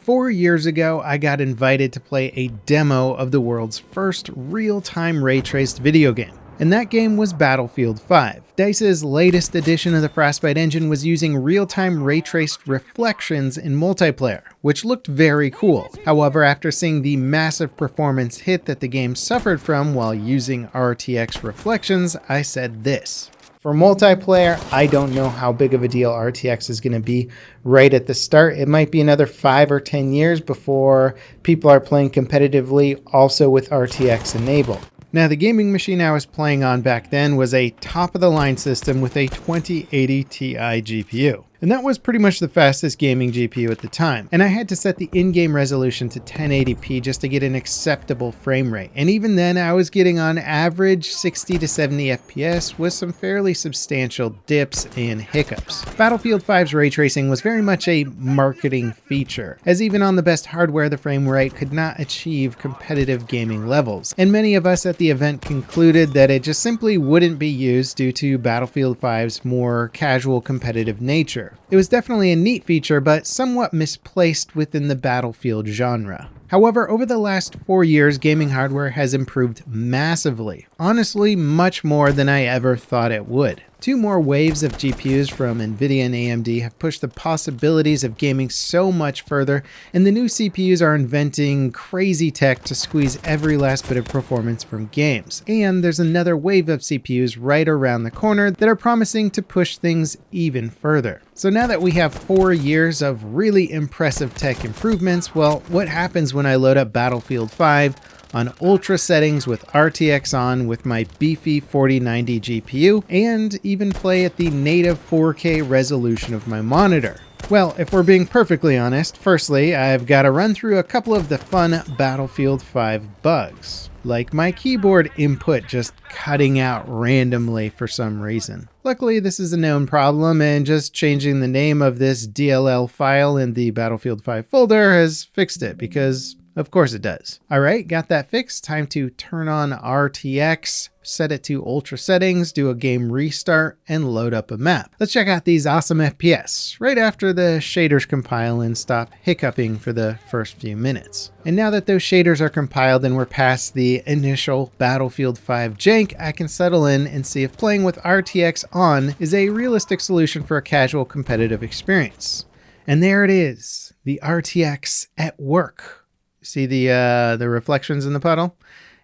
4 years ago, I got invited to play a demo of the world's first real-time ray-traced video game. And that game was Battlefield 5. DICE's latest edition of the Frostbite engine was using real-time ray-traced reflections in multiplayer, which looked very cool. However, after seeing the massive performance hit that the game suffered from while using RTX reflections, I said this. For multiplayer, I don't know how big of a deal RTX is going to be right at the start. It might be another 5 or 10 years before people are playing competitively also with RTX enabled. Now, the gaming machine I was playing on back then was a top-of-the-line system with a 2080 Ti GPU. And that was pretty much the fastest gaming GPU at the time. And I had to set the in-game resolution to 1080p just to get an acceptable frame rate. And even then, I was getting on average 60 to 70 FPS with some fairly substantial dips and hiccups. Battlefield 5's ray tracing was very much a marketing feature, as even on the best hardware, the frame rate could not achieve competitive gaming levels. And many of us at the event concluded that it just simply wouldn't be used due to Battlefield 5's more casual competitive nature. It was definitely a neat feature, but somewhat misplaced within the Battlefield genre. However, over the last 4 years, gaming hardware has improved massively. Honestly, much more than I ever thought it would. 2 more waves of GPUs from Nvidia and AMD have pushed the possibilities of gaming so much further, and the new CPUs are inventing crazy tech to squeeze every last bit of performance from games. And there's another wave of CPUs right around the corner that are promising to push things even further. So now that we have 4 years of really impressive tech improvements, well, what happens when I load up Battlefield 5 on ultra settings with RTX on with my beefy 4090 GPU and even play at the native 4K resolution of my monitor? Well, if we're being perfectly honest, firstly, I've got to run through a couple of the fun Battlefield 5 bugs, like my keyboard input just cutting out randomly for some reason. Luckily, this is a known problem, and just changing the name of this DLL file in the Battlefield 5 folder has fixed it, because of course it does. All right, got that fixed. Time to turn on RTX, set it to ultra settings, do a game restart, and load up a map. Let's check out these awesome FPS right after the shaders compile and stop hiccuping for the first few minutes. And now that those shaders are compiled and we're past the initial Battlefield 5 jank, I can settle in and see if playing with RTX on is a realistic solution for a casual competitive experience. And there it is, the RTX at work. See the reflections in the puddle?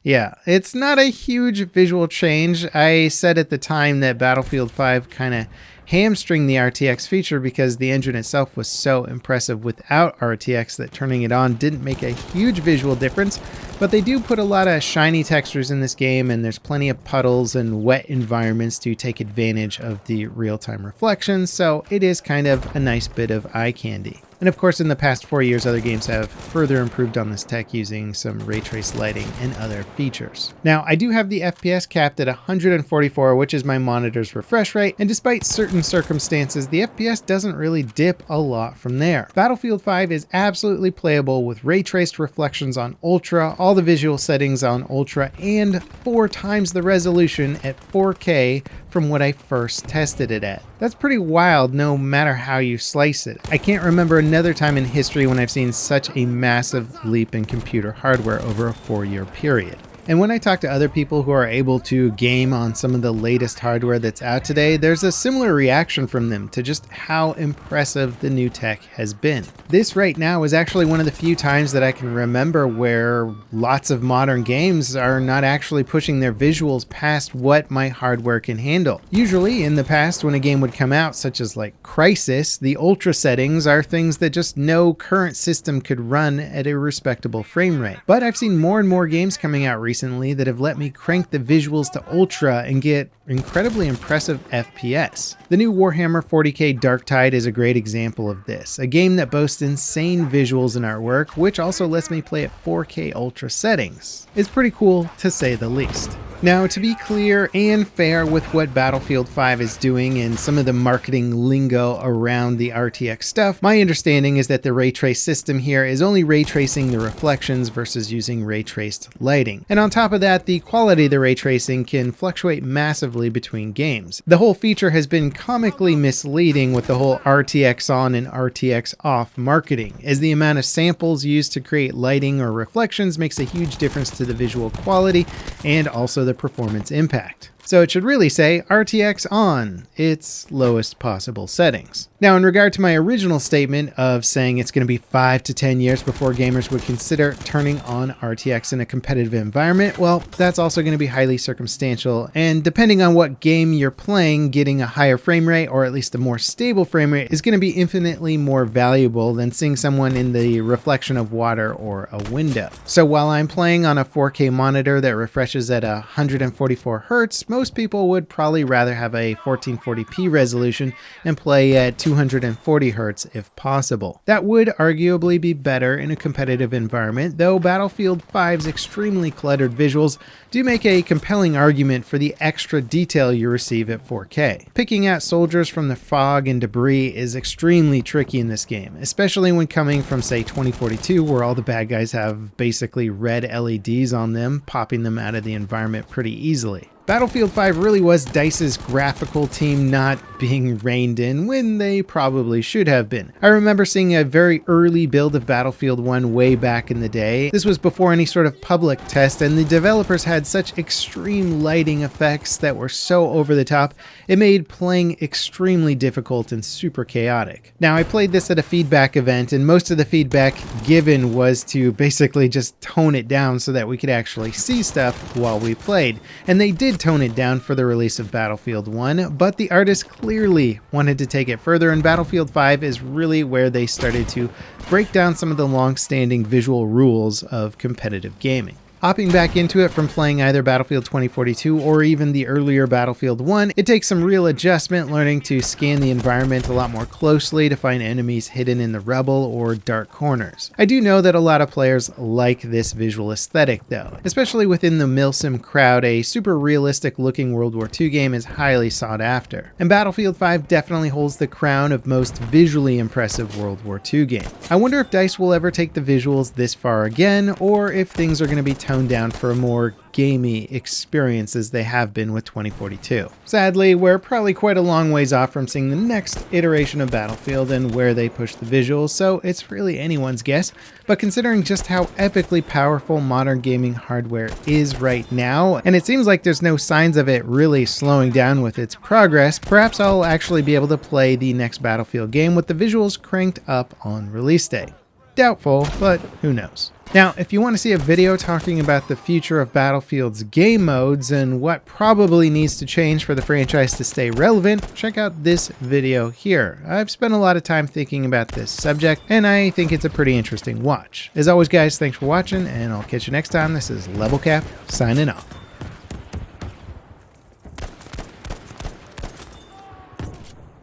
Yeah, it's not a huge visual change. I said at the time that Battlefield 5 kind of hamstringed the RTX feature because the engine itself was so impressive without RTX that turning it on didn't make a huge visual difference, but they do put a lot of shiny textures in this game, and there's plenty of puddles and wet environments to take advantage of the real-time reflections, so it is kind of a nice bit of eye candy. And of course, in the past 4 years, other games have further improved on this tech using some ray trace lighting and other features. Now, I do have the FPS capped at 144, which is my monitor's refresh rate, and despite certain circumstances, the FPS doesn't really dip a lot from there. Battlefield 5 is absolutely playable with ray traced reflections on Ultra, all the visual settings on Ultra, and 4 times the resolution at 4K from what I first tested it at. That's pretty wild no matter how you slice it. I can't remember another time in history when I've seen such a massive leap in computer hardware over a 4-year period. And when I talk to other people who are able to game on some of the latest hardware that's out today, there's a similar reaction from them to just how impressive the new tech has been. This right now is actually one of the few times that I can remember where lots of modern games are not actually pushing their visuals past what my hardware can handle. Usually in the past when a game would come out, such as like Crysis, the ultra settings are things that just no current system could run at a respectable frame rate. But I've seen more and more games coming out recently that have let me crank the visuals to ultra and get incredibly impressive FPS. The new Warhammer 40k Darktide is a great example of this, a game that boasts insane visuals and artwork, which also lets me play at 4K ultra settings. It's pretty cool to say the least. Now, to be clear and fair with what Battlefield 5 is doing and some of the marketing lingo around the RTX stuff, my understanding is that the ray trace system here is only ray tracing the reflections versus using ray traced lighting. And on top of that, the quality of the ray tracing can fluctuate massively between games. The whole feature has been comically misleading with the whole RTX on and RTX off marketing, as the amount of samples used to create lighting or reflections makes a huge difference to the visual quality and also the performance impact. So it should really say RTX on its lowest possible settings. Now, in regard to my original statement of saying it's going to be 5 to 10 years before gamers would consider turning on RTX in a competitive environment, well, that's also going to be highly circumstantial, and depending on what game you're playing, getting a higher frame rate or at least a more stable frame rate is going to be infinitely more valuable than seeing someone in the reflection of water or a window. So while I'm playing on a 4K monitor that refreshes at 144 Hertz, most people would probably rather have a 1440p resolution and play at 240 Hz if possible. That would arguably be better in a competitive environment, though Battlefield 5's extremely cluttered visuals do make a compelling argument for the extra detail you receive at 4K. Picking out soldiers from the fog and debris is extremely tricky in this game, especially when coming from, say, 2042, where all the bad guys have basically red LEDs on them, popping them out of the environment pretty easily. Battlefield 5 really was DICE's graphical team not being reined in when they probably should have been. I remember seeing a very early build of Battlefield 1 way back in the day. This was before any sort of public test, and the developers had such extreme lighting effects that were so over the top, it made playing extremely difficult and super chaotic. Now, I played this at a feedback event, and most of the feedback given was to basically just tone it down so that we could actually see stuff while we played, and they did tone it down for the release of Battlefield 1, but the artists clearly wanted to take it further, and Battlefield 5 is really where they started to break down some of the long-standing visual rules of competitive gaming. Hopping back into it from playing either Battlefield 2042 or even the earlier Battlefield 1, it takes some real adjustment learning to scan the environment a lot more closely to find enemies hidden in the rubble or dark corners. I do know that a lot of players like this visual aesthetic though. Especially within the Milsim crowd, a super realistic looking World War II game is highly sought after. And Battlefield 5 definitely holds the crown of most visually impressive World War II game. I wonder if DICE will ever take the visuals this far again, or if things are going to be toned down for a more gamey experience as they have been with 2042. Sadly, we're probably quite a long ways off from seeing the next iteration of Battlefield and where they push the visuals, so it's really anyone's guess. But considering just how epically powerful modern gaming hardware is right now, and it seems like there's no signs of it really slowing down with its progress, perhaps I'll actually be able to play the next Battlefield game with the visuals cranked up on release day. Doubtful, but who knows. Now, if you want to see a video talking about the future of Battlefield's game modes and what probably needs to change for the franchise to stay relevant, check out this video here. I've spent a lot of time thinking about this subject, and I think it's a pretty interesting watch. As always, guys, thanks for watching, and I'll catch you next time. This is Level Cap, signing off.